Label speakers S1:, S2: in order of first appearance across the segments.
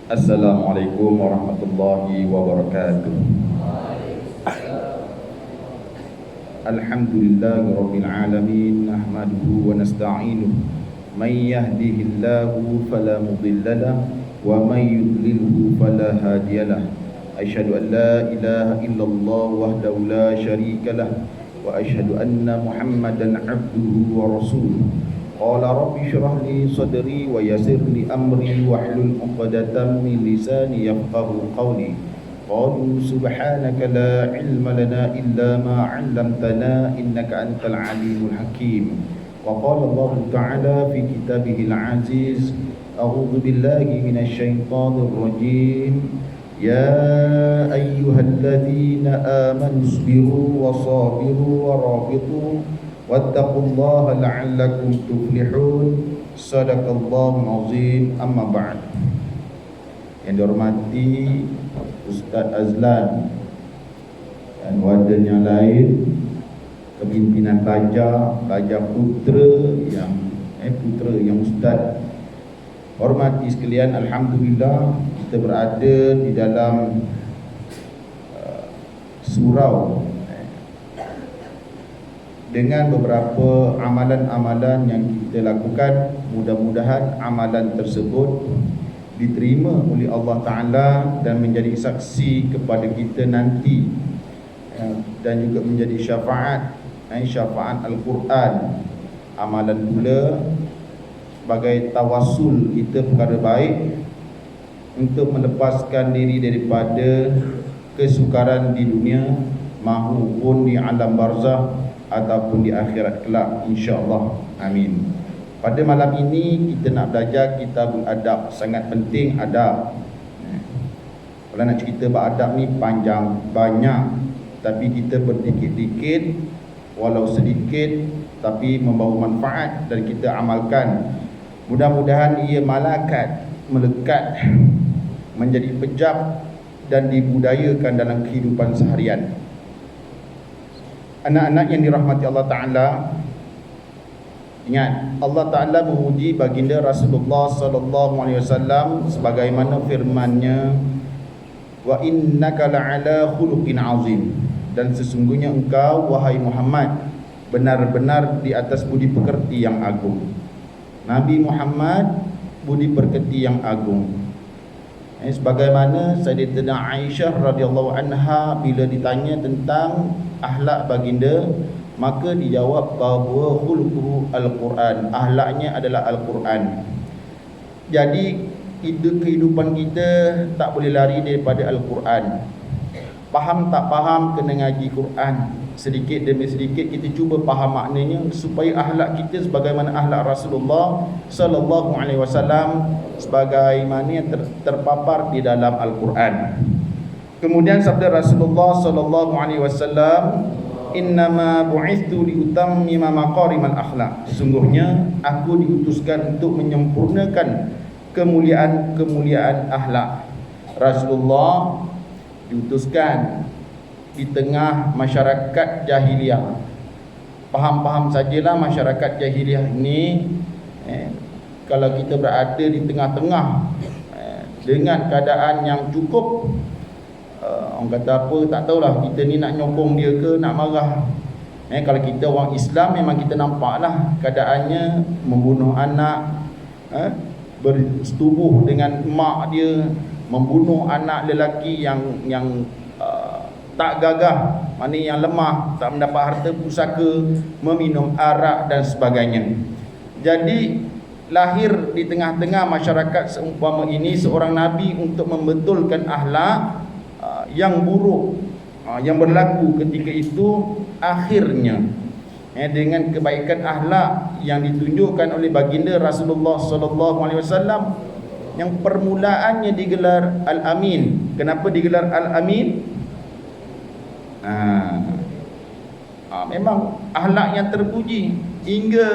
S1: Assalamualaikum warahmatullahi wabarakatuh. Alhamdulillahi rabbil alamin, nahmaduhu wa nasta'inuhu. Man yahdihillahu fala mudhillalah wa man yudlilhu fala hadiyalah. Asyhadu an la ilaha illallah wahdahu la syarikalah wa asyhadu anna Muhammadan abduhu wa rasuluh. Qala rabbi shrah li sadri wa yassir li amri wahlul 'uqdatam min lisani yafqahu qawli. Qalu subhanaka la ilma lana illa ma 'allamtana innaka antal alimul hakim. Wa qala Allah ta'ala fi kitabihil aziz, a'udzu billahi minasy syaithanir rajim. Ya ayyuhalladzina amanu sabiru wa sabiru wa rabitu wattaqullaha la'allakum tuflihun. Sadaqallahul azim. Amma ba'd. Yang dihormati Ustaz Azlan dan wadah yang lain, kepimpinan Raja Putra yang Ustaz hormati sekalian, alhamdulillah kita berada di dalam surau dengan beberapa amalan-amalan yang kita lakukan. Mudah-mudahan amalan tersebut diterima oleh Allah Ta'ala dan menjadi saksi kepada kita nanti, dan juga menjadi syafaat Al-Quran. Amalan pula sebagai tawassul kita perkara baik untuk melepaskan diri daripada kesukaran di dunia maupun di alam barzah ataupun di akhirat kelak, insya-Allah. Amin. Pada malam ini kita nak belajar kitabul adab. Sangat penting adab. Kalau nak cerita beradab ni panjang banyak, tapi kita berdikit-dikit, walau sedikit tapi membawa manfaat dan kita amalkan. Mudah-mudahan ia melekat menjadi pejab dan dibudayakan dalam kehidupan seharian. Anak-anak yang dirahmati Allah Ta'ala, ingat, Allah Ta'ala memuji baginda Rasulullah sallallahu alaihi wasallam sebagaimana firman-Nya, wa innaka la'ala khuluqin azim, dan sesungguhnya engkau wahai Muhammad benar-benar di atas budi pekerti yang agung. Nabi Muhammad budi pekerti yang agung. Sebagaimana Sayyidatina Aisyah radhiyallahu anha bila ditanya tentang akhlak baginda, maka dijawab bahawa khuluquhu al-Quran, akhlaknya adalah Al-Quran. Jadi kehidupan kita tak boleh lari daripada Al-Quran. Faham tak faham, kena ngaji Quran. Sedikit demi sedikit kita cuba faham maknanya supaya akhlak kita sebagaimana akhlak Rasulullah sallallahu alaihi wasallam sebagaimana yang terpapar di dalam Al-Quran. Kemudian sabda Rasulullah sallallahu alaihi wasallam, innama bu'ithu liutammima maqarimal akhlak, sesungguhnya aku diutuskan untuk menyempurnakan kemuliaan akhlak. Rasulullah diutuskan di tengah masyarakat jahiliah. Faham-faham sajalah masyarakat jahiliah ini, kalau kita berada di tengah-tengah dengan keadaan yang cukup, orang kata apa, tak tahulah kita ni nak nyokong dia ke nak marah. Kalau kita orang Islam memang kita nampaklah keadaannya membunuh anak, bersetubuh dengan mak dia, membunuh anak lelaki yang tak gagah, maknanya yang lemah, tak mendapat harta pusaka, meminum arak dan sebagainya. Jadi lahir di tengah-tengah masyarakat seumpama ini seorang nabi untuk membetulkan akhlak yang buruk yang berlaku ketika itu. Akhirnya dengan kebaikan akhlak yang ditunjukkan oleh baginda Rasulullah sallallahu alaihi wasallam, yang permulaannya digelar Al-Amin. Kenapa digelar Al-Amin? Memang akhlak yang terpuji. Hingga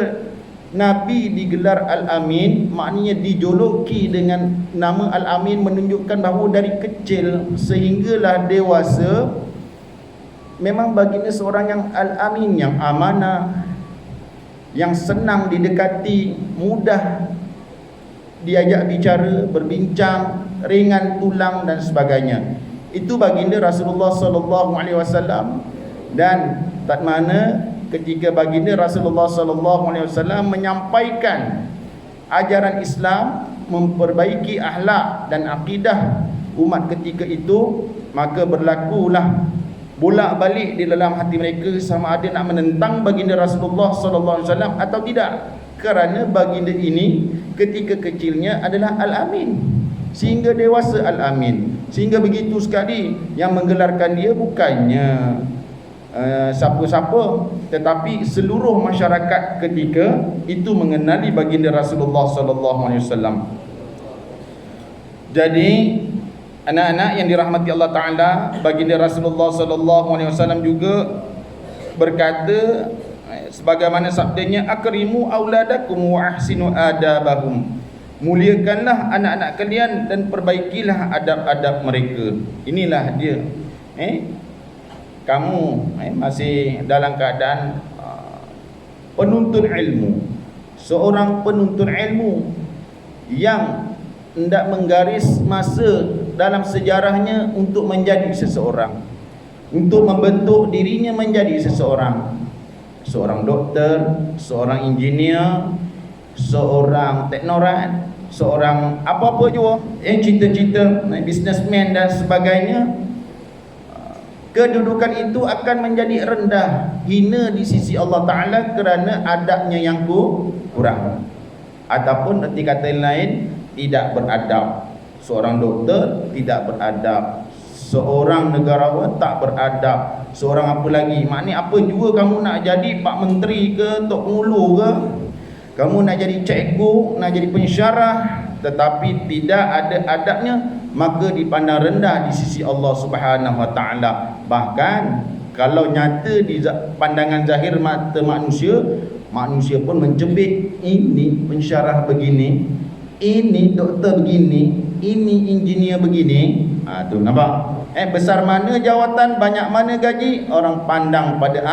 S1: Nabi digelar Al-Amin, maknanya dijoloki dengan nama Al-Amin, menunjukkan bahawa dari kecil sehinggalah dewasa memang baginda seorang yang Al-Amin, yang amanah, yang senang didekati, mudah diajak bicara, berbincang, ringan tulang dan sebagainya. Itu baginda Rasulullah sallallahu alaihi wasallam. Dan tak mana ketika baginda Rasulullah sallallahu alaihi wasallam menyampaikan ajaran Islam, memperbaiki akhlak dan akidah umat ketika itu, maka berlakulah bolak-balik di dalam hati mereka sama ada nak menentang baginda Rasulullah sallallahu alaihi wasallam atau tidak. Kerana baginda ini ketika kecilnya adalah Al-Amin, sehingga dewasa Al-Amin, sehingga begitu sekali yang menggelarkan dia bukannya siapa-siapa, tetapi seluruh masyarakat ketika itu mengenali baginda Rasulullah sallallahu alaihi wasallam. Jadi anak-anak yang dirahmati Allah Taala, baginda Rasulullah sallallahu alaihi wasallam juga berkata sebagaimana sabdanya, akrimu auladakum wa ahsinu adabahum, muliakanlah anak-anak kalian dan perbaikilah adab-adab mereka. Inilah dia. Kamu masih dalam keadaan penuntut ilmu, seorang penuntut ilmu yang hendak menggaris masa dalam sejarahnya untuk menjadi seseorang, untuk membentuk dirinya menjadi seseorang, seorang doktor, seorang engineer, seorang teknorat, seorang apa-apa juga yang cita-cita businessman dan sebagainya. Kedudukan itu akan menjadi rendah, hina di sisi Allah Ta'ala kerana adabnya yang kurang, ataupun erti kata lain tidak beradab. Seorang doktor tidak beradab, seorang negarawan tak beradab, seorang apa lagi, maknanya apa juga kamu nak jadi Pak Menteri ke, Tok Pengulu ke, kamu nak jadi cikgu, nak jadi pensyarah, tetapi tidak ada adabnya, maka dipandang rendah di sisi Allah Subhanahu Wa Taala. Bahkan kalau nyata di pandangan zahir mata manusia, manusia pun mencubit, ini pensyarah begini, ini doktor begini, ini engineer begini. Tu nampak? Besar mana jawatan, banyak mana gaji, orang pandang pada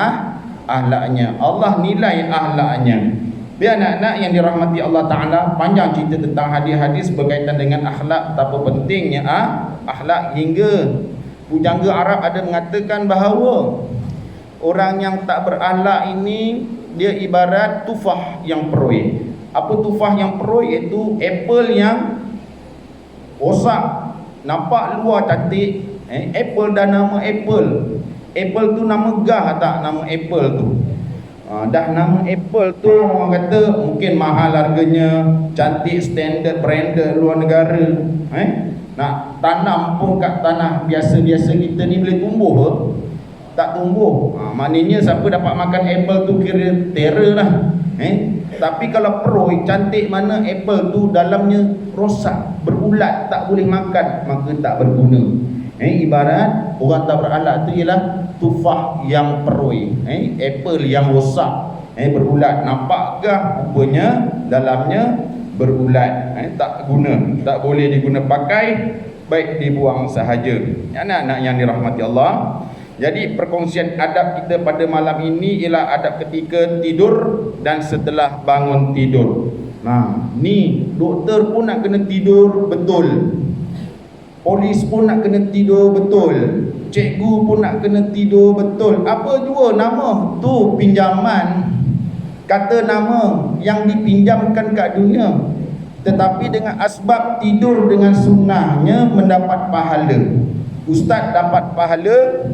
S1: akhlaknya. Allah nilai akhlaknya. Biar anak-anak yang dirahmati Allah Ta'ala, panjang cerita tentang hadis-hadis berkaitan dengan akhlak, betapa pentingnya akhlak, hingga pujangga Arab ada mengatakan bahawa orang yang tak berakhlak ini dia ibarat tufah yang perui. Apa tufah yang perui? Iaitu apple yang rosak, nampak luar cantik, apple dan nama apple. Apple tu nama gah tak nama apple tu? Dah nama apple tu orang kata mungkin mahal harganya, cantik, standard, branded luar negara. Nak tanam pun kat tanah biasa-biasa kita ni boleh tumbuh ke? Tak tumbuh. Maknanya siapa dapat makan apple tu kira terror lah. Tapi kalau peroi cantik mana apple tu dalamnya rosak, berulat, tak boleh makan, maka tak berguna. Ibarat orang tak berakhlak tu ialah tufah yang perui, apple yang rosak, berulat, nampak gah, rupanya dalamnya berulat, tak guna, tak boleh diguna pakai, baik dibuang sahaja. Anak-anak yang dirahmati Allah, jadi perkongsian adab kita pada malam ini ialah adab ketika tidur dan setelah bangun tidur. Ni doktor pun nak kena tidur betul, polis pun nak kena tidur betul, cikgu pun nak kena tidur betul. Apa jua nama tu pinjaman, kata nama yang dipinjamkan kat dunia, tetapi dengan asbab tidur dengan sunnahnya mendapat pahala. Ustaz dapat pahala,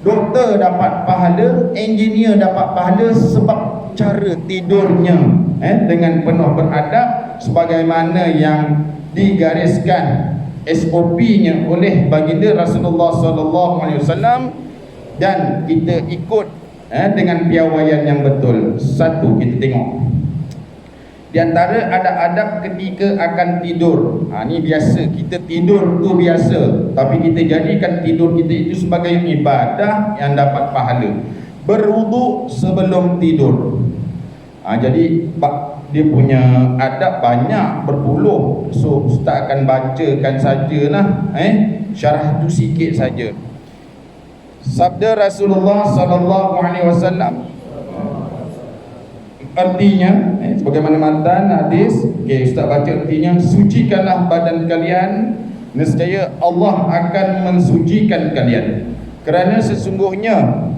S1: doktor dapat pahala, engineer dapat pahala sebab cara tidurnya dengan penuh beradab sebagaimana yang digariskan SOP-nya oleh baginda Rasulullah sallallahu alaihi wasallam, dan kita ikut dengan piawaian yang betul. Satu, kita tengok di antara adab-adab ketika akan tidur. Ni biasa, kita tidur tu biasa, tapi kita jadikan tidur kita itu sebagai ibadah yang dapat pahala. Berwuduk sebelum tidur. Jadi dia punya adab banyak, berpuluh. So ustaz akan bacakan sajalah syarah tu sikit saja. Sabda Rasulullah sallallahu alaihi wasallam, artinya sebagaimana matan hadis, ustaz baca artinya, sucikanlah badan kalian
S2: Nescaya Allah akan mensucikan kalian, kerana sesungguhnya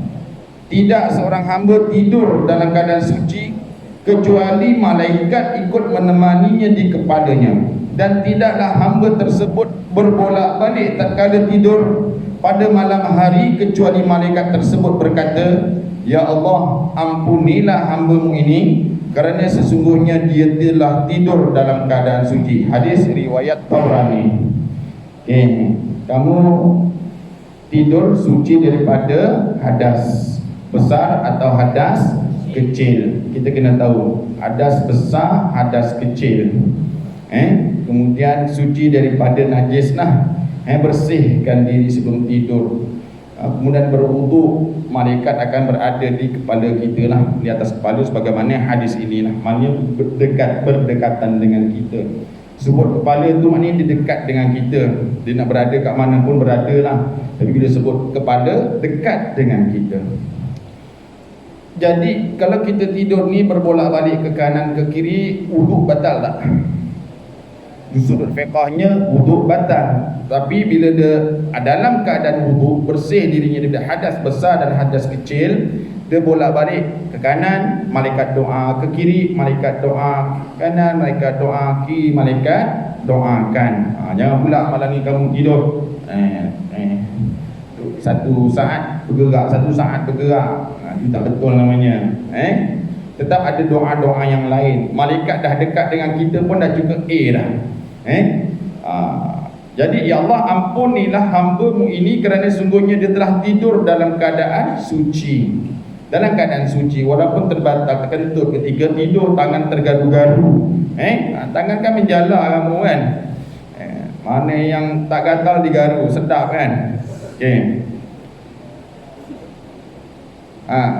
S2: tidak seorang hamba tidur dalam keadaan suci kecuali malaikat ikut menemaninya di kepalanya, dan tidaklah hamba tersebut berbolak-balik tatkala tidur pada malam hari kecuali malaikat tersebut berkata, "Ya Allah, ampunilah hamba-Mu ini, kerana sesungguhnya dia telah tidur dalam keadaan suci." Hadis riwayat Tabrani. Kamu tidur suci daripada hadas besar atau hadas kecil. Kita kena tahu hadas besar, hadas kecil. Kemudian suci daripada najis lah. Bersihkan diri sebelum tidur. Kemudian berwuduk, malaikat akan berada di kepala kita lah, di atas kepala, sebagaimana hadis ini lah. Maknanya berdekatan dengan kita. Sebut kepala tu maknanya dia dekat dengan kita. Dia nak berada kat mana pun berada lah. Tapi bila sebut kepala, dekat dengan kita. Jadi kalau kita tidur ni berbolak-balik ke kanan ke kiri, wuduk batal tak? Di sudut fiqahnya wuduk batal. Tapi bila dia dalam keadaan wuduk, bersih dirinya daripada hadas besar dan hadas kecil, dia bolak-balik ke kanan, malaikat doa, ke kiri, malaikat doa, kanan, malaikat doa, kiri, malaikat doakan. Jangan pula malam ni kamu tidur satu saat bergerak, satu saat bergerak. Itu tak betul namanya. Tetap ada doa-doa yang lain. Malaikat dah dekat dengan kita pun dah cukup dah. Jadi ya Allah, ampunilah hamba-Mu ini kerana sungguhnya dia telah tidur dalam keadaan suci. Dalam keadaan suci, walaupun terbatal, terkentut ketika tidur, tangan tergaru-garu. Tangan kan menjala kamu kan. Mana yang tak gatal digaru, sedap kan.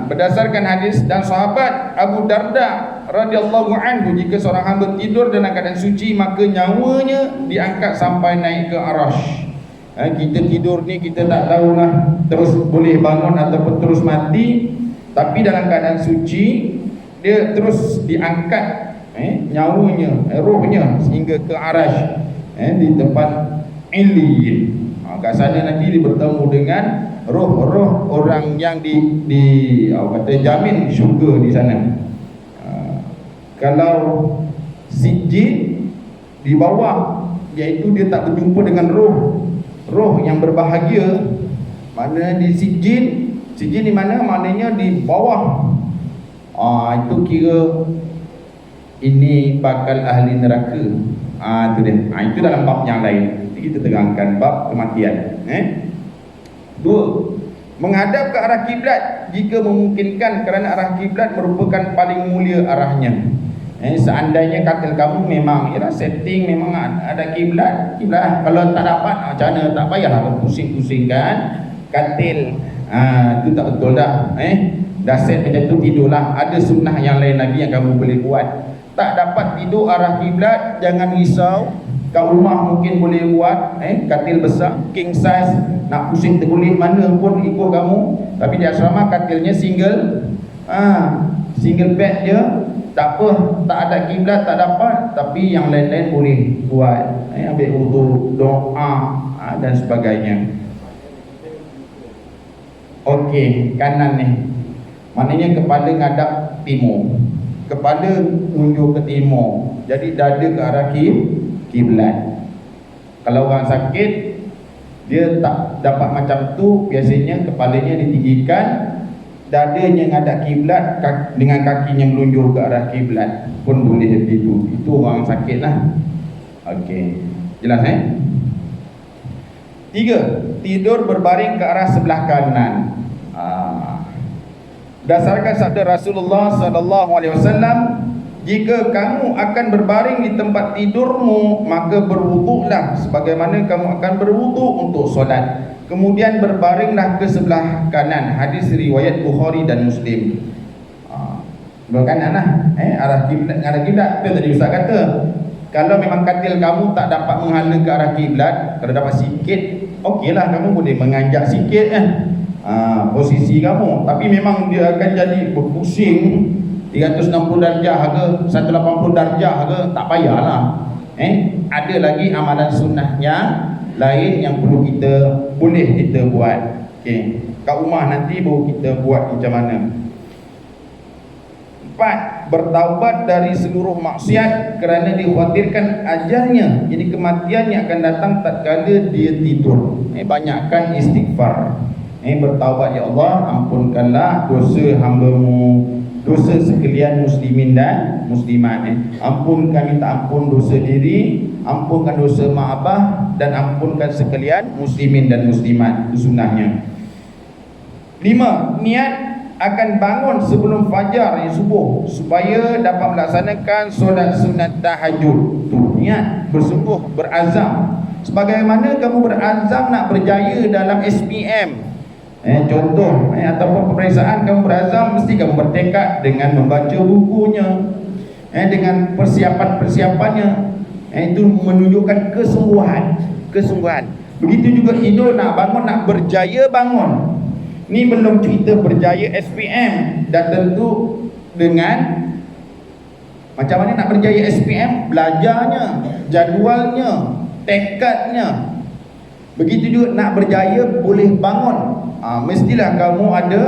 S2: Berdasarkan hadis dan sahabat Abu Darda radhiyallahu anhu, jika seorang hamba tidur dalam keadaan suci, maka nyawanya diangkat sampai naik ke arasy. Kita tidur ni kita tak tahulah terus boleh bangun ataupun terus mati, tapi dalam keadaan suci dia terus diangkat nyawanya, rohnya sehingga ke arasy, di tempat Illiyin. Kat sana nanti dia bertemu dengan roh-roh orang yang kata jamin syurga di sana. Kalau sijil di bawah, iaitu dia tak berjumpa dengan roh yang berbahagia. Mana di sijil di mana? Maknanya di bawah. Itu kira ini bakal ahli neraka. Itu dia. Itu dalam bab yang lain. Kita terangkan bab kematian. Dua, menghadap ke arah kiblat jika memungkinkan, kerana arah kiblat merupakan paling mulia arahnya. Seandainya katil kamu memang setting, memang ada kiblat. Kalau tak dapat, macam mana? Tak payahlah pusing-pusingkan katil. Itu tak betul dah. Dah set macam tu, tidurlah. Ada sunnah yang lain lagi yang kamu boleh buat. Tak dapat tidur arah kiblat, jangan risau. Kat rumah mungkin boleh buat katil besar, king size. Nak pusing terguling mana pun ikut kamu. Tapi di asrama katilnya single bed je. Tak apa, tak ada kiblat, tak dapat, tapi yang lain-lain boleh buat. Ambil wuduk, doa dan sebagainya. Okey, kanan ni maknanya kepala ngadap timur, kepala unjuk ke timur. Jadi dada ke arah kiblat. Kalau orang sakit, dia tak dapat macam tu, biasanya kepalanya ditinggikan, dadanya ngadap kiblat, dengan kakinya melunjuk ke arah kiblat pun boleh begitu. Itu orang sakit lah. Okey, jelas Tiga, tidur berbaring ke arah sebelah kanan. Berdasarkan sabda Rasulullah SAW, jika kamu akan berbaring di tempat tidurmu, maka berwuduklah sebagaimana kamu akan berwuduk untuk solat. Kemudian berbaringlah ke sebelah kanan. Hadis riwayat Bukhari dan Muslim. Sebelah kanan lah, arah kiblat. Itu tadi Ustaz kata, kalau memang katil kamu tak dapat menghala ke arah kiblat, kalau dapat sikit, okeylah, kamu boleh menganjak sikit posisi kamu. Tapi memang dia akan jadi berpusing 360 darjah ke 180 darjah ke, tak payahlah. Ada lagi amalan sunnahnya, lain yang perlu kita boleh kita buat. Okey, kat rumah nanti baru kita buat macam mana. 4. Bertaubat dari seluruh maksiat kerana dikhawatirkan ajalnya, jadi kematian yang akan datang tatkala dia tidur. Banyakkan istighfar. Bertaubat, ya Allah, ampunkanlah dosa hamba-Mu, dosa sekalian muslimin dan muslimat. Ampunkan, minta ampun dosa diri, ampunkan dosa mak abah, dan ampunkan sekalian muslimin dan muslimat. Itu sunnahnya. 5. Niat akan bangun sebelum fajar, subuh, supaya dapat melaksanakan solat sunat tahajud. Tu niat, bersungguh, berazam. Sebagaimana kamu berazam nak berjaya dalam SPM, contoh, ataupun peperiksaan, kamu berazam, mesti kamu bertekad dengan membaca bukunya, dengan persiapan-persiapannya. Itu menunjukkan kesungguhan. Begitu juga tidur, nak bangun, nak berjaya bangun. Ni belum cerita berjaya SPM. Dan tentu dengan macam mana nak berjaya SPM, belajarnya, jadualnya, tekadnya. Begitu juga nak berjaya boleh bangun, mestilah kamu ada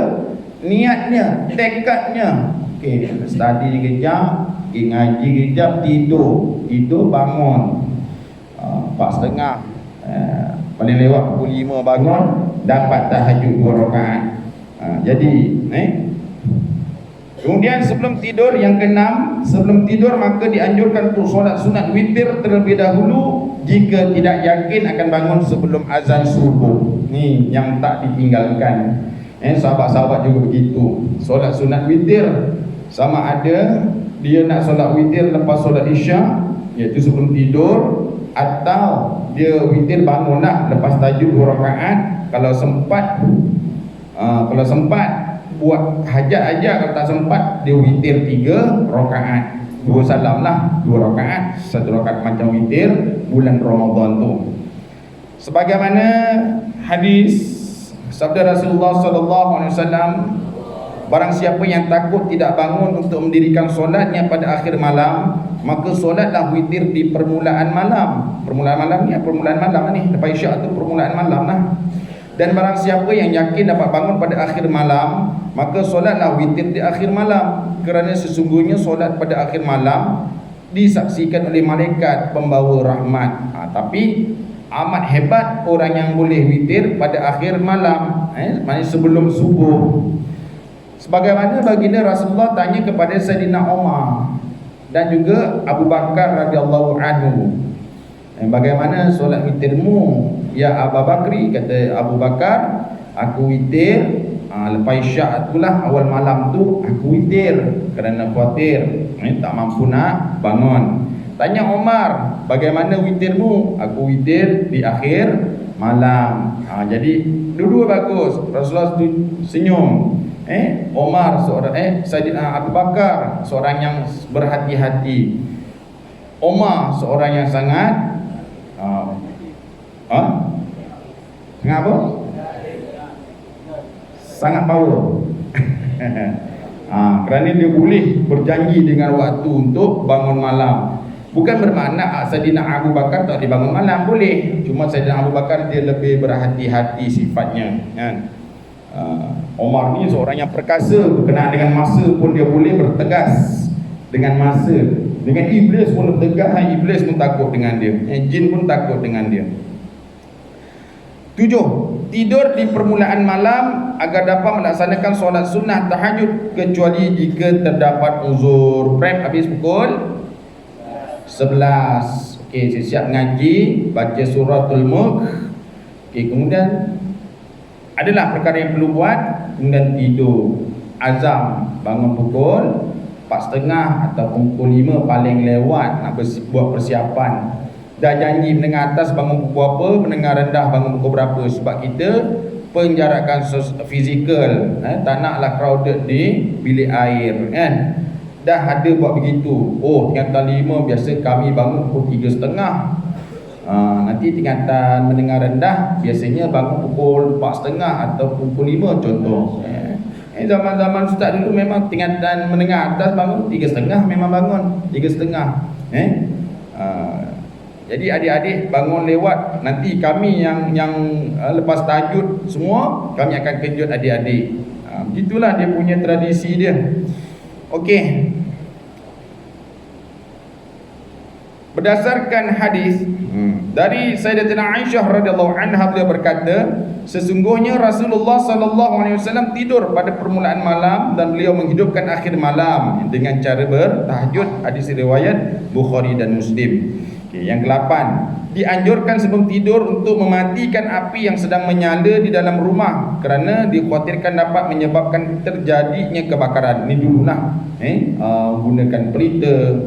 S2: niatnya, tekadnya. Okey, study kejap, ngaji kejap, tidur bangun 4:30, paling lewat pukul 5 bangun, dapat tahajud 2 rakaat. Jadi kemudian sebelum tidur, yang ke-6, sebelum tidur maka dianjurkan untuk solat sunat witir terlebih dahulu jika tidak yakin akan bangun sebelum azan subuh. Ni yang tak ditinggalkan. Sahabat-sahabat juga begitu. Solat sunat witir, sama ada dia nak solat witir lepas solat isyak, iaitu sebelum tidur, atau dia witir bangunlah lepas tahajud 2 rakaat. Kalau sempat buat hajat aja, kalau tak sempat dia witir 3 rakaat. 2 salam lah, 2 rakaat, 1 rakaat macam witir bulan Ramadan tu. Sebagaimana hadis sabda Rasulullah sallallahu alaihi wasallam, barang siapa yang takut tidak bangun untuk mendirikan solatnya pada akhir malam, maka solatlah witir di permulaan malam. Permulaan malam ni lepas isyak tu permulaan malam lah. Dan barang siapa yang yakin dapat bangun pada akhir malam, maka solatlah witir di akhir malam, kerana sesungguhnya solat pada akhir malam disaksikan oleh malaikat pembawa rahmat. Tapi amat hebat orang yang boleh witir pada akhir malam, maknanya sebelum subuh. Sebagaimana baginda Rasulullah tanya kepada Sayyidina Umar dan juga Abu Bakar radhiyallahu anhu, bagaimana solat witirmu ya Abu Bakri? Kata Abu Bakar, aku witir lepas isyak itulah, awal malam tu aku witir kerana khawatir tak mampu nak bangun. Tanya Umar, bagaimana witirmu? Aku witir di akhir malam. Jadi dua-dua bagus. Rasulullah senyum. Umar seorang Sayyidina Abu Bakar seorang yang berhati-hati. Umar seorang yang sangat sangat apa? Sangat power. Kerana dia boleh berjanji dengan waktu untuk bangun malam. Bukan bermakna Sayyidina Abu Bakar tak boleh bangun malam, boleh. Cuma Sayyidina Abu Bakar dia lebih berhati-hati sifatnya, kan? Umar ni seorang yang perkasa, berkenaan dengan masa pun dia boleh bertegas dengan masa. Dengan iblis pun bertegas, iblis pun takut dengan dia, jin pun takut dengan dia. 7. Tidur di permulaan malam agar dapat melaksanakan solat sunnah tahajud, kecuali jika terdapat uzur. Prep habis pukul 11. Okey, siap ngaji, baca suratul Mulk. Okey, kemudian adalah perkara yang perlu buat, kemudian tidur. Azam bangun pukul 4:30 atau pukul 5 paling lewat, nak buat persiapan. Dah janji menengah atas bangun pukul apa, menengah rendah bangun pukul berapa. Sebab kita penjarakan fizikal, tak naklah crowded di bilik air, kan? Dah ada buat begitu. Tingkatan 5 biasa kami bangun pukul 3:30. Nanti tingkatan menengah rendah biasanya bangun pukul 4:30 atau pukul 5 contoh. Zaman-zaman ustaz dulu memang tingkatan menengah atas bangun 3:30, memang bangun 3:30. Jadi adik-adik bangun lewat, nanti kami yang lepas tahajud semua, kami akan kejut adik-adik. Begitulah dia punya tradisi dia. Okey. Berdasarkan hadis dari Sayyidatina Aisyah radhiyallahu anha, beliau berkata, sesungguhnya Rasulullah sallallahu alaihi wasallam tidur pada permulaan malam dan beliau menghidupkan akhir malam dengan cara bertahajud. Hadis riwayat Bukhari dan Muslim. Okay, yang ke-8, dianjurkan sebelum tidur untuk mematikan api yang sedang menyala di dalam rumah kerana dikhawatirkan dapat menyebabkan terjadinya kebakaran. Ini dululah gunakan pelita,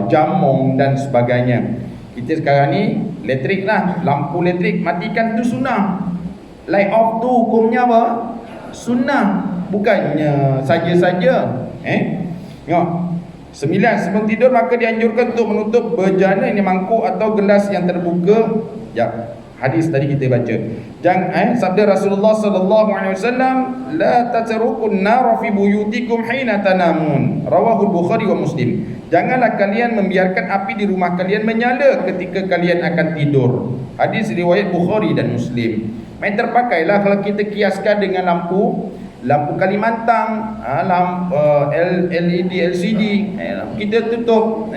S2: jamong dan sebagainya. Kita sekarang ni elektrik lah, lampu elektrik, matikan tu sunnah. Light off tu hukumnya apa? Sunnah, bukannya saja-saja. Tengok. 9, sebelum tidur maka dianjurkan untuk menutup bejana, ini mangkuk atau gelas yang terbuka. Ya, hadis tadi kita baca. Sabda Rasulullah sallallahu alaihi wasallam, la tatrukun nar fi buyutikum hina tanamun. Rawahu Bukhari wa Muslim. Janganlah kalian membiarkan api di rumah kalian menyala ketika kalian akan tidur. Hadis riwayat Bukhari dan Muslim. Main terpakailah kalau kita kiaskan dengan lampu Kalimantan, LED, LCD, kita tutup.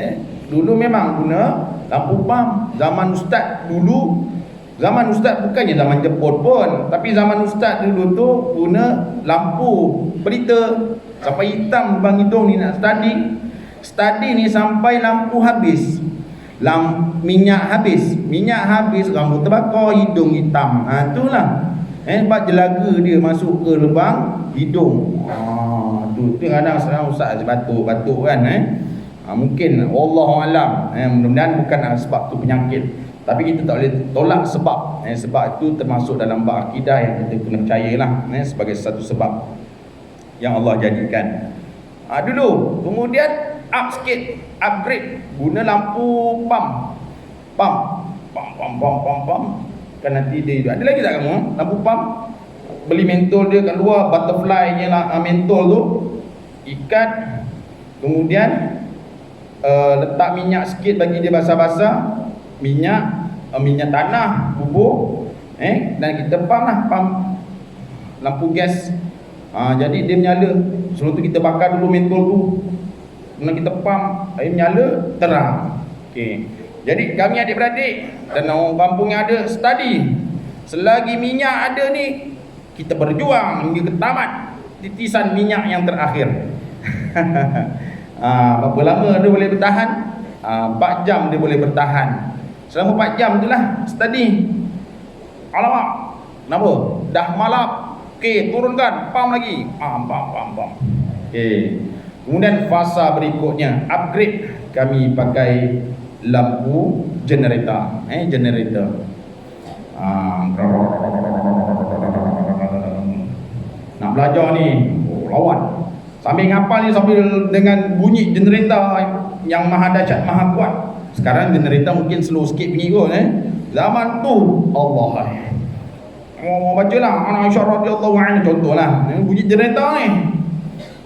S2: Dulu memang guna lampu pam. Zaman ustaz dulu, zaman ustaz bukannya zaman Jepun pun, tapi zaman ustaz dulu tu guna lampu pelita sampai hitam lubang hidung ni nak study ni sampai lampu habis, minyak habis, rambut terbakar, hidung hitam. Itulah sebab jelaga dia masuk ke lubang hidung. Tu kadang sekarang ustaz batuk kan. Mungkin wallahualam, mudah-mudahan bukan sebab tu penyakit, tapi kita tak boleh tolak sebab. Sebab itu termasuk dalam bab akidah yang kita kena percayalah, sebagai satu sebab yang Allah jadikan. Dulu kemudian upgrade, guna lampu pam. Kan nanti dia ada lagi tak kamu lampu pam, beli mentol dia kat luar, butterfly nya lah, mentol tu ikat, kemudian letak minyak sikit bagi dia basah-basah, minyak tanah bubuk, dan kita pam lampu gas. Jadi dia menyala. Sebelum tu kita bakar dulu mentol tu, kemudian kita pam, air menyala, terang. Okey. Jadi kami adik-beradik dan orang kampung yang ada study, selagi minyak ada ni, kita berjuang hingga ke tamat titisan minyak yang terakhir. Berapa lama dia boleh bertahan? 4 jam dia boleh bertahan. Selama 4 jam itulah study. Alamak, kenapa? Dah malap. Okey, turunkan, pam lagi. Pam. Okey. Kemudian fasa berikutnya, upgrade, kami pakai lampu generator. Nak belajar ni, lawan. Sambil ngapal ni, sambil dengan bunyi generator yang maha dahsyat, maha kuat. Sekarang generator mungkin slow sikit bunyi kot. Zaman tu Allah. Bacalah anak Aisyah radhiyallahu anha contohlah. Bunyi generator ni.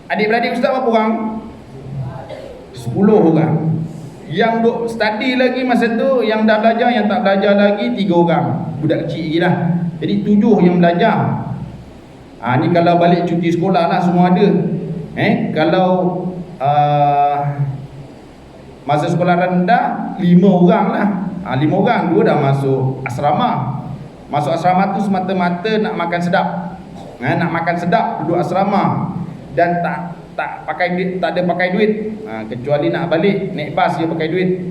S2: Adik-beradik ustaz berapa orang? 10 orang. Yang duk study lagi masa tu, yang dah belajar, yang tak belajar lagi 3 orang. Budak kecil lagi lah. Jadi 7 yang belajar. Ni kalau balik cuti sekolah lah semua ada. Kalau masa sekolah rendah 5 orang lah. 5 orang, 2 dah masuk asrama. Masuk asrama tu semata-mata nak makan sedap. Nak makan sedap duduk asrama. Dan tak pakai duit, tak ada pakai duit. Kecuali nak balik naik bas dia pakai duit.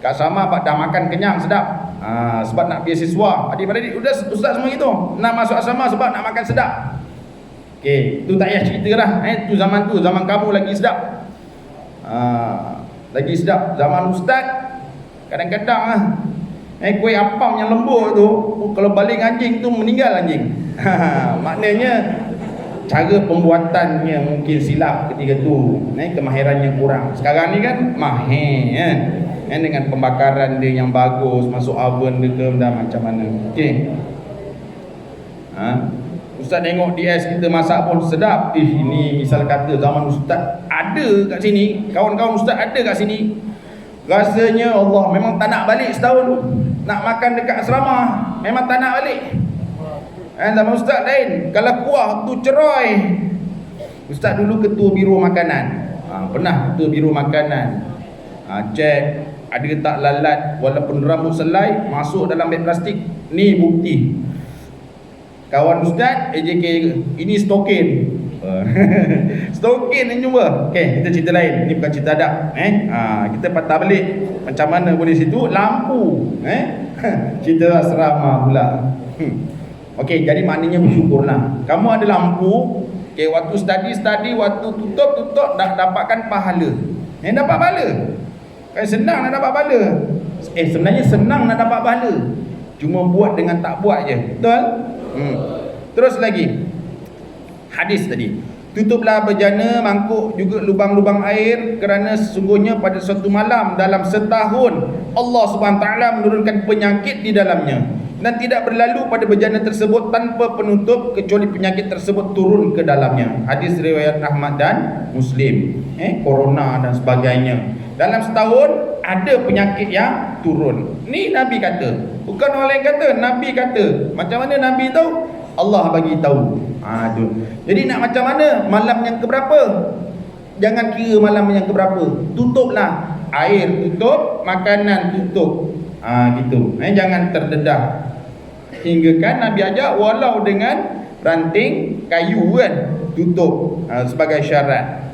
S2: Kat asrama dah makan kenyang sedap. Sebab nak beasiswa. Adik-beradik ustaz semua gitu. Nak masuk asrama sebab nak makan sedap. Okey, tu tak payah cerita lah. Tu zaman kamu lagi sedap. Lagi sedap. Zaman ustaz kadang-kadang lah. Kuih apam yang lembut tu, kalau baling anjing tu meninggal anjing. Maknanya cara pembuatannya mungkin silap ketika tu, kemahirannya kurang. Sekarang ni kan mahir kan, dengan pembakaran dia yang bagus, masuk oven dia ke dah macam mana. Okey. Ustaz tengok DS kita masak pun sedap. Ini misal kata zaman ustaz ada kat sini, kawan-kawan ustaz ada kat sini, Rasanya Allah memang tak nak balik setahun tu. Nak makan dekat asrama memang tak nak balik. Sama ustaz lain, kalau kuah tu cerai. Ustaz dulu ketua biro makanan. Pernah ketua biro makanan. Cek ada tak lalat walaupun rambut selai masuk dalam beg plastik. Ni bukti. Kawan ustaz AJK ini stokin. Stokin ni jumpa. Okey, kita cerita lain. Ni bukan cerita adab. Kita patah balik. Macam mana boleh situ? Lampu. Cerita asrama pula. Okey, jadi maknanya bersyukurlah. Kamu ada lampu. Okey, waktu study, waktu tutup dah dapatkan pahala. Dapat pahala. Kan senang nak dapat pahala. Sebenarnya senang nak dapat pahala. Cuma buat dengan tak buat je. Betul? Terus lagi. Hadis tadi. Tutuplah bejana mangkuk juga lubang-lubang air kerana sesungguhnya pada suatu malam dalam setahun Allah Subhanahu taala menurunkan penyakit di dalamnya dan tidak berlalu pada bejana tersebut tanpa penutup kecuali penyakit tersebut turun ke dalamnya. Hadis riwayat Ahmad dan Muslim. Corona dan sebagainya. Dalam setahun ada penyakit yang turun. Ni Nabi kata. Bukan orang lain kata, Nabi kata. Macam mana Nabi tahu? Allah bagi tahu. Jadi nak macam mana? Malam yang keberapa? Jangan kira malam yang keberapa. Tutuplah. Air tutup, makanan tutup. Gitu. Jangan terdedah. Hingga kan Nabi ajak walau dengan ranting kayu kan, tutup sebagai syarat.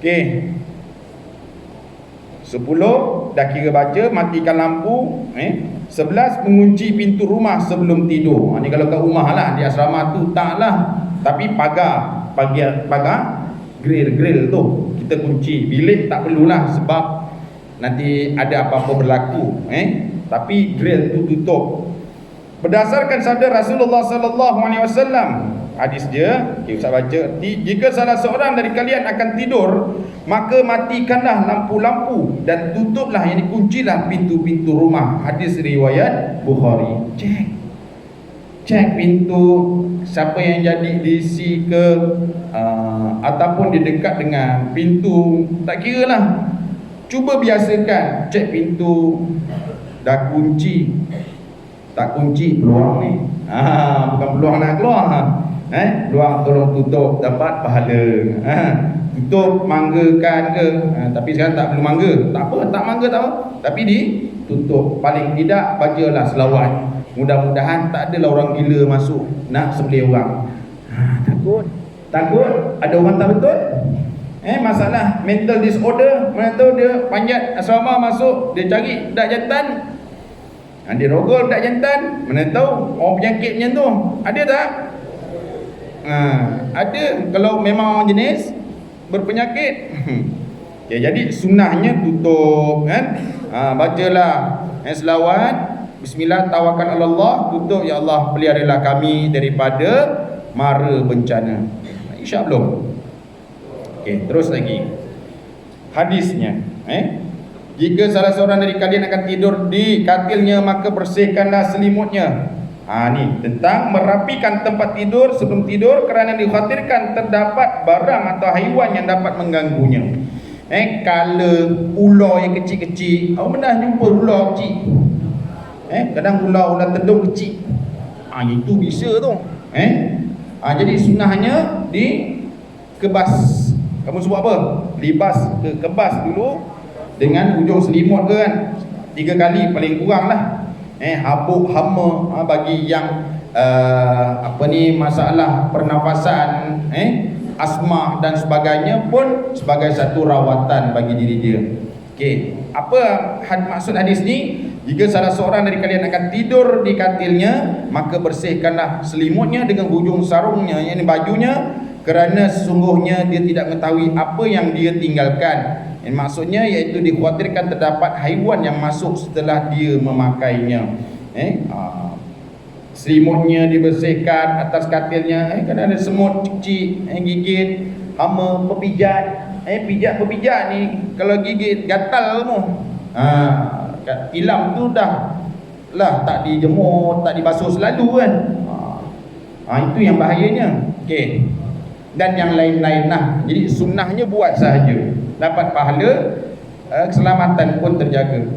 S2: Okey. 10 dah kira baca, matikan lampu. 11 mengunci pintu rumah sebelum tidur. Ni kalau kat rumah lah, di asrama tu taklah. Tapi pagar grill tu kita kunci. Bilik tak perlulah sebab nanti ada apa-apa berlaku. Tapi grill tu tutup. Berdasarkan sabda Rasulullah sallallahu alaihi wasallam, hadis dia, Ustaz baca, jika salah seorang dari kalian akan tidur, maka matikanlah lampu-lampu dan tutuplah, yang dikuncilah pintu-pintu rumah. Hadis riwayat Bukhari. Cek pintu, siapa yang jadi DC ke ataupun dia dekat dengan pintu, tak kira lah. Cuba biasakan cek pintu. Dah kunci, tak kunci peluang ni. Bukan peluang nak keluar. Peluang tolong tutup, dapat pahala. Tutup manggakan ke, tapi sekarang tak perlu mangga. Tak apa, tak mangga tak apa. Tapi ditutup. Paling tidak bacalah selawat. Mudah-mudahan tak adalah orang gila masuk nak sembelih orang. Takut ada orang tak betul. Masalah mental disorder, mana tahu dia panjat asrama masuk, dia cari budak jantan. Dia rogol budak jantan, mana tahu orang penyakit macam tu. Ada tak? Ada kalau memang orang jenis berpenyakit. Jadi sunnahnya tutup kan. Bacalah selawat, bismillah, tawakal Allah, tutup, ya Allah peliharalah kami daripada mara bencana. Insya Allah. Okey, terus lagi hadisnya. Jika salah seorang dari kalian akan tidur di katilnya, maka bersihkanlah selimutnya. Ni tentang merapikan tempat tidur sebelum tidur kerana dikhawatirkan terdapat barang atau haiwan yang dapat mengganggunya. Kala ular yang kecil-kecil, awak pernah jumpa ular kecil? Kadang ular tedung kecil. Itu bisa tu. Jadi sunnahnya dikebas. Kamu sebut apa? Libas ke kebas dulu dengan hujung selimut ke kan. 3 kali paling kurang lah. Habuk hama bagi yang masalah pernafasan, asma dan sebagainya pun sebagai satu rawatan bagi diri dia. Okey, apa maksud hadis ni? Jika salah seorang dari kalian akan tidur di katilnya, maka bersihkanlah selimutnya dengan hujung sarungnya, yakni bajunya, kerana sesungguhnya dia tidak mengetahui apa yang dia tinggalkan. Maksudnya iaitu dikhawatirkan terdapat haiwan yang masuk setelah dia memakainya. Selimutnya dibersihkan, atas katilnya kadang ada semut kecil gigit, hama pepijat. Pijat ni kalau gigit gatal kamu. Tilam tu dah tak dijemur, tak dibasuh selalu kan. Itu yang bahayanya. Okey. Dan yang lain-lain lah. Jadi sunnahnya buat sahaja, dapat pahala. keselamatan pun terjaga.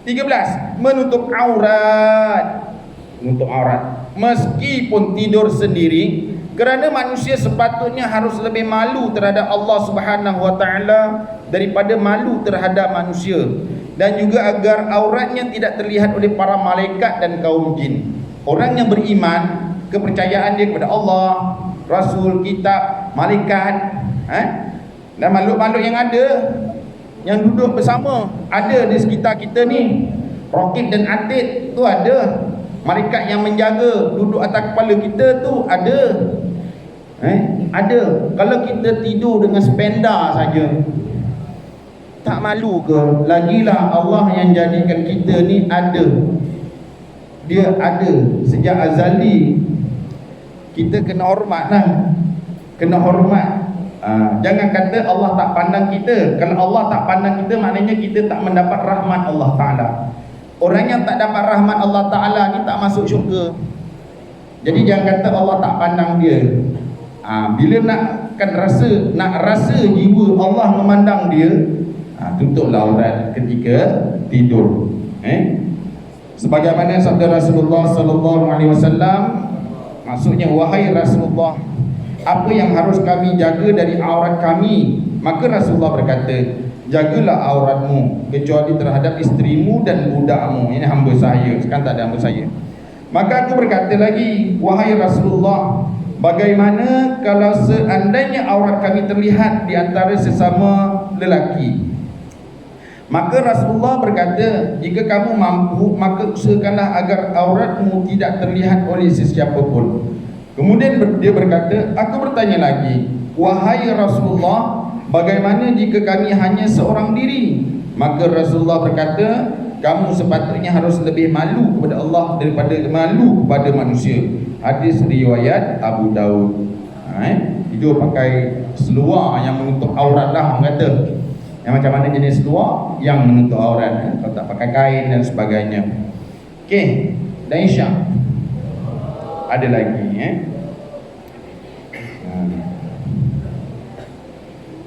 S2: 13, menutup aurat. Menutup aurat meskipun tidur sendiri, kerana manusia sepatutnya harus lebih malu terhadap Allah Subhanahu wa taala daripada malu terhadap manusia, dan juga agar auratnya tidak terlihat oleh para malaikat dan kaum jin. Orang yang beriman, kepercayaan dia kepada Allah, Rasul, kitab, malaikat, dan makhluk-makhluk yang ada, yang duduk bersama, ada di sekitar kita ni. Rokib dan Atid tu ada. Malaikat yang menjaga duduk atas kepala kita tu ada. Ada. Kalau kita tidur dengan spenda saja, tak malu ke? Lagilah Allah yang jadikan kita ni ada. Dia ada sejak azali. Kita kena hormat lah. Kena hormat. Jangan kata Allah tak pandang kita. Kalau Allah tak pandang kita, maknanya kita tak mendapat rahmat Allah Ta'ala. Orang yang tak dapat rahmat Allah Ta'ala ni tak masuk syurga. Jadi jangan kata Allah tak pandang dia. Bila nak rasa jiwa Allah memandang dia, tutuplah aurat ketika tidur. Sebagaimana sabda Rasulullah sallallahu alaihi wasallam, maksudnya, wahai Rasulullah, apa yang harus kami jaga dari aurat kami? Maka Rasulullah berkata, jagalah auratmu kecuali terhadap isterimu dan budakmu. Ini hamba saya, sekarang tak ada hamba saya. Maka aku berkata lagi, wahai Rasulullah, bagaimana kalau seandainya aurat kami terlihat di antara sesama lelaki? Maka Rasulullah berkata, jika kamu mampu, maka usahakanlah agar auratmu tidak terlihat oleh sesiapa pun. Kemudian dia berkata, aku bertanya lagi, wahai Rasulullah, bagaimana jika kami hanya seorang diri? Maka Rasulullah berkata, kamu sepatutnya harus lebih malu kepada Allah daripada malu kepada manusia. Hadis riwayat Abu Daud. Itu pakai seluar yang menutup aurat lah, orang kata. Yang macam mana jenis seluar yang menutup aurat, kalau tak pakai kain dan sebagainya. Okey, dan Isyak ada lagi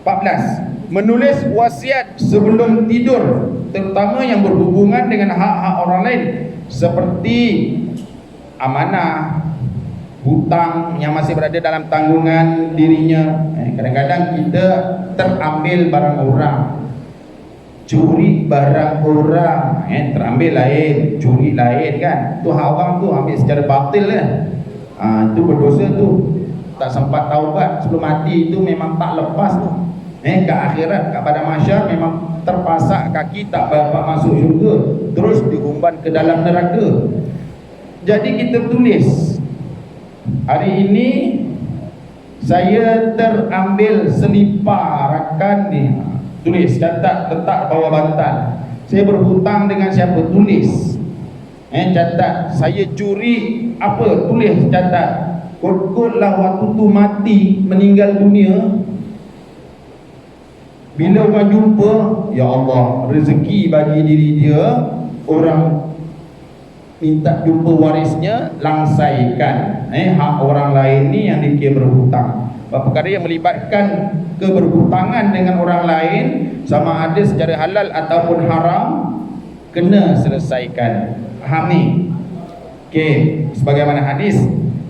S2: 14. Menulis wasiat sebelum tidur, terutama yang berhubungan dengan hak-hak orang lain, seperti amanah, hutang yang masih berada dalam tanggungan dirinya. Kadang-kadang kita terambil barang orang, curi barang orang, terambil lain, curi lain kan. Tu hak orang tu ambil secara batil kan. Itu berdosa tu. Tak sempat taubat sebelum mati, itu memang tak lepas tu. Ke akhirat, ke pada mahsyar memang terpasak kaki, tak dapat masuk syurga, terus diumban ke dalam neraka. Jadi kita tulis, hari ini saya terambil selipar rakan ni, tulis, catat, letak bawah bantal. Saya berhutang dengan siapa, tulis. Catat, saya curi apa, tulis, catat. Kot-kotlah waktu tu mati, meninggal dunia, bila orang jumpa, ya Allah, rezeki bagi diri dia, orang minta jumpa warisnya, langsaikan hak orang lain ni yang dikira berhutang. Perkara yang melibatkan keberhutangan dengan orang lain, sama ada secara halal ataupun haram, kena selesaikan. Faham ni? Okey, sebagaimana hadis,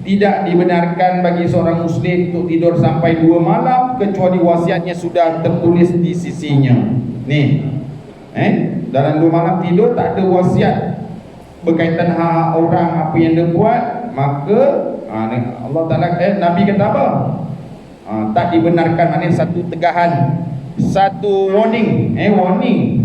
S2: tidak dibenarkan bagi seorang muslim untuk tidur sampai 2 malam kecuali wasiatnya sudah tertulis di sisinya. Ni, dalam 2 malam tidur tak ada wasiat berkaitan hak orang, apa yang dia buat, maka Allah Ta'ala, Nabi kata apa? Tak dibenarkan, maknanya satu tegahan, satu warning, warning.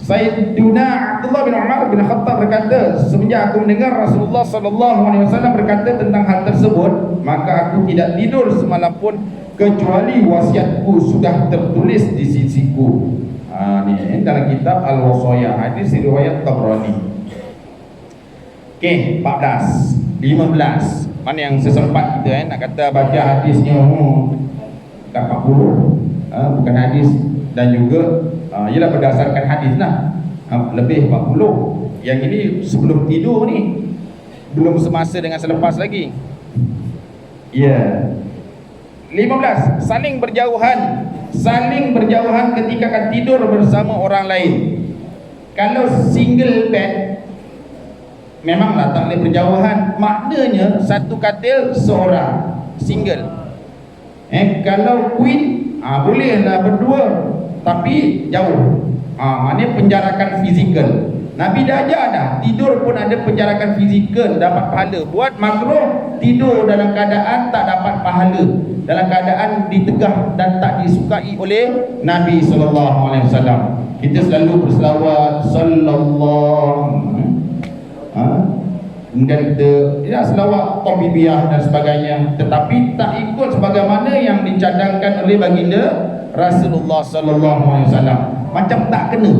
S2: Sayyiduna Abdullah bin Umar bin Khattab berkata, semenjak aku mendengar Rasulullah SAW berkata tentang hal tersebut, maka aku tidak tidur semalam pun kecuali wasiatku sudah tertulis di sisiku. Ni dalam kitab Al-Wasaya, hadis riwayat Tabrani. Okey, 14, 15. Mana yang sesempat kita nak kata baca hadisnya kat 40, bukan hadis, dan juga ialah berdasarkan hadis lah, lebih 40. Yang ini sebelum tidur ni, belum semasa dengan selepas lagi. Ya. 15. Saling berjauhan saling berjauhan ketika akan tidur bersama orang lain. Kalau single bed, memanglah tak boleh berjauhan, maknanya satu katil seorang, single. Kalau queen, bolehlah berdua tapi jauh. Maknanya penjarakan fizikal. Nabi dah ajar dah, tidur pun ada penjarakan fizikal, dapat pahala. Buat makruh tidur dalam keadaan tak dapat pahala, dalam keadaan ditegah dan tak disukai oleh Nabi SAW. Kita selalu berselawat sallallahu, kemudian kita selawat Tabibiah dan sebagainya, tetapi tak ikut sebagaimana yang dicadangkan oleh baginda Rasulullah SAW. Macam tak kena.